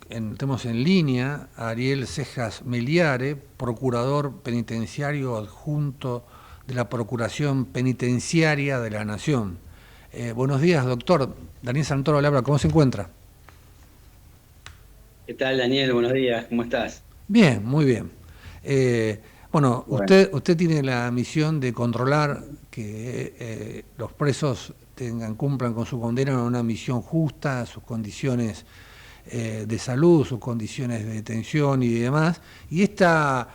tenemos en línea a Ariel Cejas Meliare, procurador penitenciario adjunto de la Procuración Penitenciaria de la Nación. Buenos días, doctor. Daniel Santoro le habla. ¿Cómo se encuentra? ¿Qué tal, Daniel? Buenos días, ¿cómo estás? Bien, muy bien. Bueno, Bueno, usted tiene la misión de controlar que los presos cumplan con su condena en una misión justa, sus condiciones de salud, sus condiciones de detención y demás. Y esta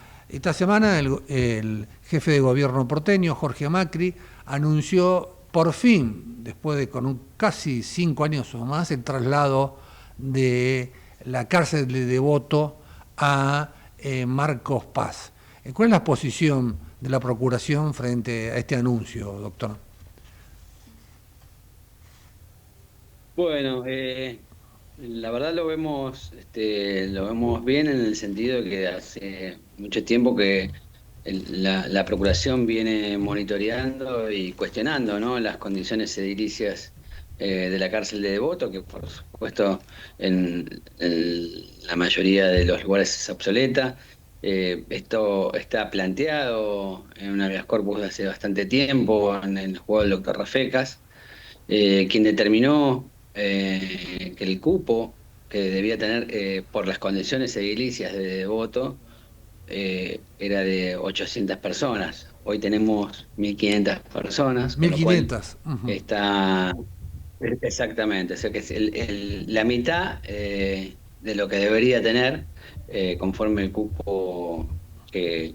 semana el jefe de gobierno porteño, Jorge Macri, anunció por fin, después de casi 5 años o más, el traslado de la cárcel de Devoto a Marcos Paz. ¿Cuál es la posición de la Procuración frente a este anuncio, doctor? bueno, la verdad lo vemos bien en el sentido de que hace mucho tiempo que la Procuración viene monitoreando y cuestionando, ¿no?, las condiciones edilicias de la cárcel de Devoto, que por supuesto en la mayoría de los lugares es obsoleta. Esto está planteado en un habeas corpus de hace bastante tiempo, en el juego del doctor Rafecas, quien determinó que el cupo que debía tener por las condiciones edilicias de Devoto era de 800 personas. Hoy tenemos 1.500 personas, con lo cual 1.500. está exactamente, o sea que es la mitad de lo que debería tener conforme el cupo que,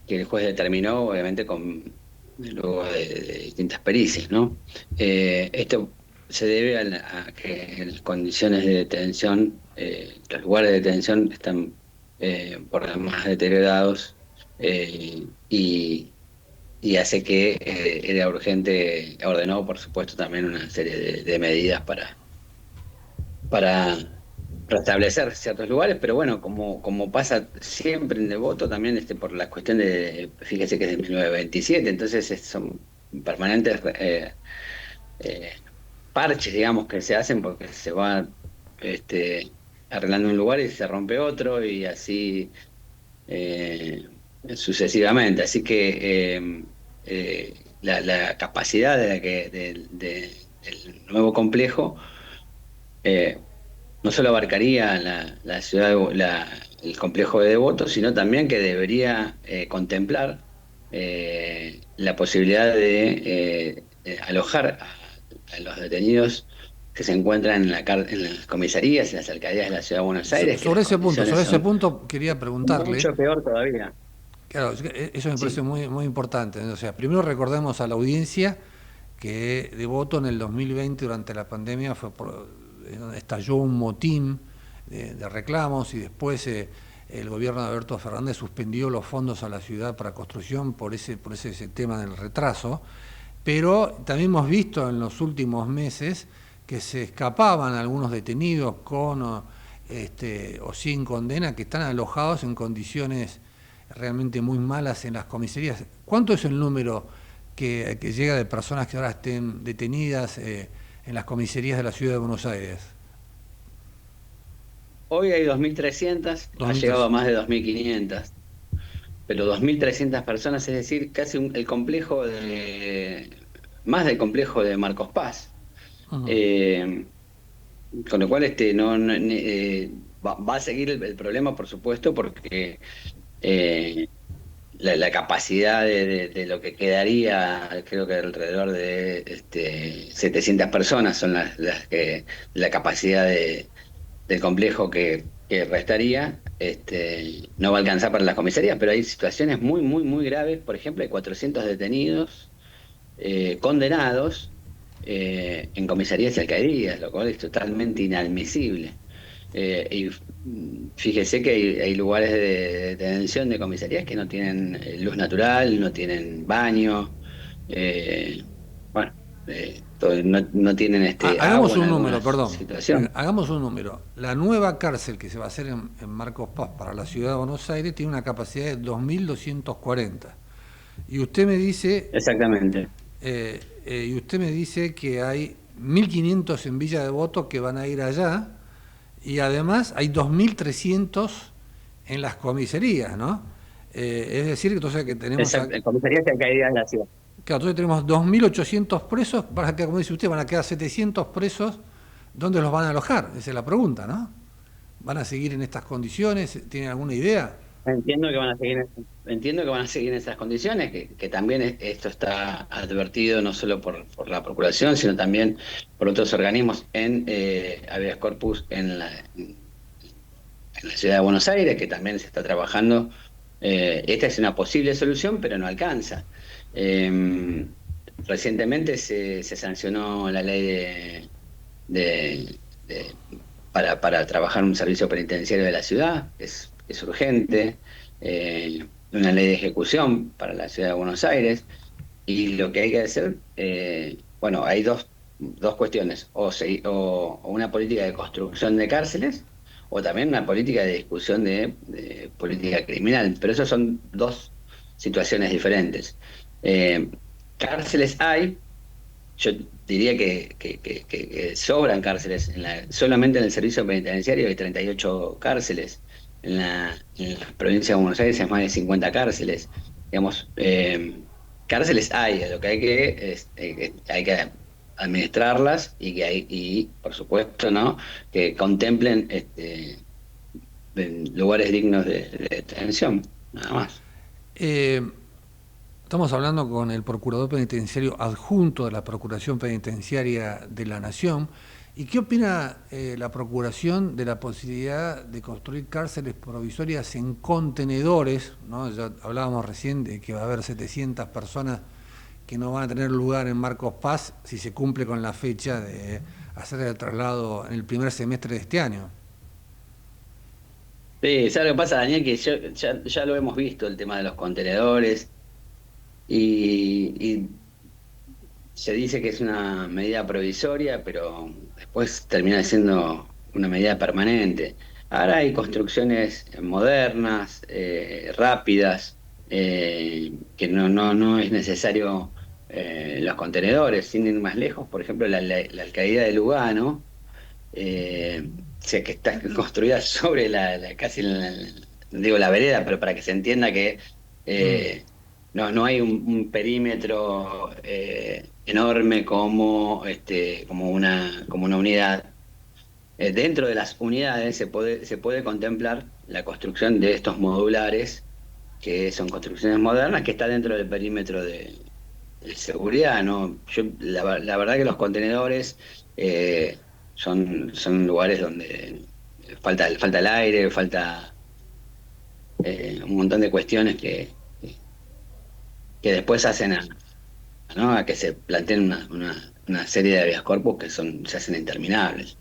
que el juez determinó, obviamente luego de distintas pericias, ¿no? Esto se debe a que las condiciones de detención, los lugares de detención están por demás deteriorados, y hace que era urgente, ordenó por supuesto también una serie de medidas para restablecer ciertos lugares, pero bueno, como pasa siempre en Devoto, también por la cuestión fíjese que es de 1927, entonces son permanentes eh, parches, digamos, que se hacen porque se va este, arreglando un lugar y se rompe otro y así eh, sucesivamente. Así que la capacidad del nuevo complejo eh, no solo abarcaría la ciudad, el complejo de Devoto, sino también que debería contemplar la posibilidad de alojar a los detenidos que se encuentran en las comisarías, en las alcaldías de la ciudad de Buenos Aires, que las Sobre condiciones ese son punto quería preguntarle. mucho peor todavía. Claro, eso me parece Sí, muy, muy importante, ¿no? O sea, primero recordemos a la audiencia que Devoto en el 2020, durante la pandemia, estalló un motín de reclamos y después el gobierno de Alberto Fernández suspendió los fondos a la ciudad para construcción ese tema del retraso. Pero también hemos visto en los últimos meses que se escapaban algunos detenidos con o sin condena, que están alojados en condiciones realmente muy malas en las comisarías. ¿Cuánto es el número que llega de personas que ahora estén detenidas en las comisarías de la ciudad de Buenos Aires? hoy hay 2.300, ha llegado a 2.300. más de 2.500. Pero 2.300 personas, es decir, casi el complejo más del complejo de Marcos Paz. Ujú. Eh, con lo cual va a seguir el problema, por supuesto, porque eh, la capacidad de lo que quedaría, creo que alrededor de 700 personas son la capacidad del complejo que restaría, no va a alcanzar para las comisarías, pero hay situaciones muy, muy, muy graves. Por ejemplo, hay 400 detenidos condenados en comisarías y alcaldías, lo cual es totalmente inadmisible. Fíjese que hay lugares de detención de comisarías que no tienen luz natural, no tienen baño, eh, bueno, no tienen agua Hagamos en un número, algunas perdón. situaciones. Hagamos un número. La nueva cárcel que se va a hacer en Marcos Paz para la ciudad de Buenos Aires tiene una capacidad de 2.240. Y usted me dice, Exactamente. y usted me dice que hay 1.500 en Villa Devoto que van a ir allá. y además hay 2.300 en las comisarías, ¿no? Es decir, entonces que tenemos... Exacto, en comisarías que hay en la ciudad. Claro, entonces tenemos 2.800 presos, para que, como dice usted, van a quedar 700 presos. ¿Dónde los van a alojar? Esa es la pregunta, ¿no? ¿Van a seguir en estas condiciones? ¿Tienen alguna idea? Entiendo que van a seguir, entiendo que van a seguir en esas condiciones, que también esto está advertido no solo por la Procuración, sino también por otros organismos en habeas corpus en la ciudad de Buenos Aires, que también se está trabajando. Esta es una posible solución, pero no alcanza. Recientemente se sancionó la ley de- de- para trabajar un servicio penitenciario de la ciudad, es urgente, una ley de ejecución para la ciudad de Buenos Aires, y lo que hay que hacer, bueno, hay dos cuestiones, o una política de construcción de cárceles, o también una política de discusión de política criminal, pero esas son dos situaciones diferentes. Eh, Cárceles hay, yo diría que sobran cárceles. Solamente en el servicio penitenciario hay 38 cárceles. En la provincia de Buenos Aires hay más de 50 cárceles. Digamos, cárceles hay, lo que hay que administrarlas y por supuesto, ¿no? Que contemplen lugares dignos de detención, nada más. Eh, Estamos hablando con el procurador penitenciario adjunto de la Procuración Penitenciaria de la Nación. ¿Y qué opina la Procuración de la posibilidad de construir cárceles provisorias en contenedores, ¿no? Ya hablábamos recién de que va a haber 700 personas que no van a tener lugar en Marcos Paz si se cumple con la fecha de hacer el traslado en el primer semestre de este año. Sí, ¿sabes lo que pasa, Daniel? Que ya lo hemos visto, el tema de los contenedores. Y se dice que es una medida provisoria, pero después termina siendo una medida permanente. Ahora hay construcciones modernas, rápidas, que no es necesario los contenedores. Sin ir más lejos, por ejemplo, la alcaldía de Lugano, sé que está construida sobre casi digo la vereda, pero para que se entienda que Mm. eh, no hay un perímetro enorme como una unidad. Dentro de las unidades se puede contemplar la construcción de estos modulares, que son construcciones modernas, que está dentro del perímetro de seguridad, ¿no? La verdad que los contenedores son lugares donde falta el aire, falta un montón de cuestiones que después hacen ¿no? A que se planteen una serie de habeas corpus que se hacen interminables.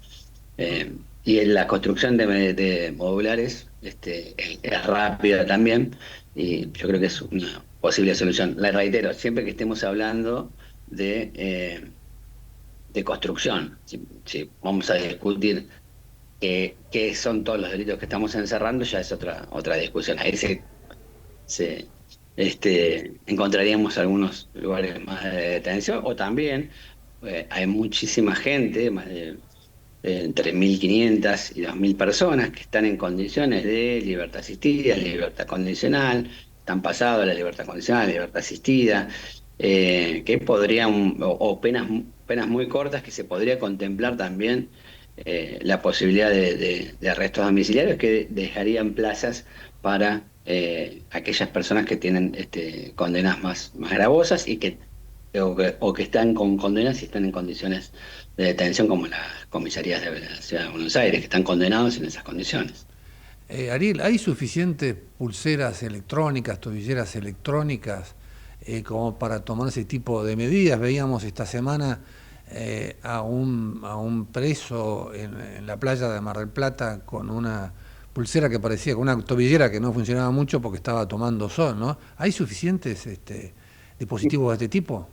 Y en la construcción de modulares es rápida también, y yo creo que es una posible solución. La reitero, siempre que estemos hablando de construcción, si vamos a discutir qué son todos los delitos que estamos encerrando, ya es otra discusión. Ahí encontraríamos algunos lugares más de detención, o también hay muchísima gente, más de entre 1.500 y 2.000 personas que están en condiciones de libertad asistida, libertad condicional, están pasados a la libertad condicional, libertad asistida, que podrían, o penas muy cortas, que se podría contemplar también la posibilidad de arrestos domiciliarios, que dejarían plazas para aquellas personas que tienen condenas más gravosas y o que están con condenas y están en condiciones de detención, como las comisarías de la Ciudad de Buenos Aires, que están condenados en esas condiciones. Ariel, ¿hay suficientes pulseras electrónicas, tobilleras electrónicas como para tomar ese tipo de medidas? Veíamos esta semana a un preso en la playa de Mar del Plata con una pulsera que parecía, con una tobillera que no funcionaba mucho porque estaba tomando sol, ¿no? ¿Hay suficientes dispositivos de este tipo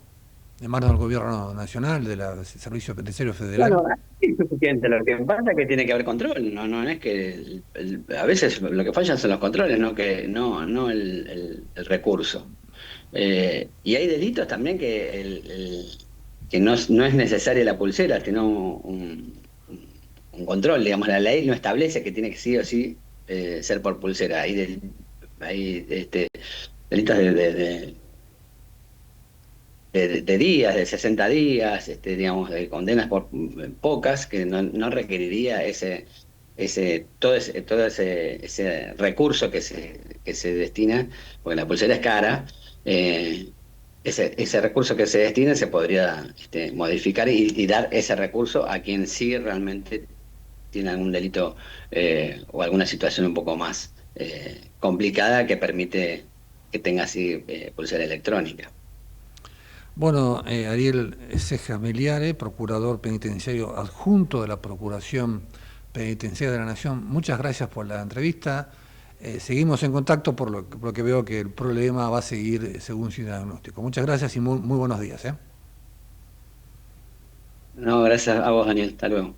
en manos del gobierno nacional, del Servicio Penitenciario Federal? Bueno, es suficiente. Lo que pasa es que tiene que haber control. No es que a veces lo que fallan son los controles, no el recurso. Y hay delitos también que no es necesaria la pulsera, sino un control, digamos, la ley no establece que tiene que sí o sí ser por pulsera. Hay delitos de días, de 60 días, digamos, de condenas por pocas, que no requeriría ese recurso que se destina, porque la pulsera es cara. Ese recurso que se destina se podría modificar y dar ese recurso a quien sí realmente tiene algún delito o alguna situación un poco más complicada que permite que tenga así pulsera electrónica. Bueno, Ariel Ceja Meliare, procurador penitenciario adjunto de la Procuración Penitenciaria de la Nación, muchas gracias por la entrevista. Seguimos en contacto por lo que veo que el problema va a seguir según su diagnóstico. Muchas gracias y muy buenos días. No, gracias a vos, Daniel. Hasta luego.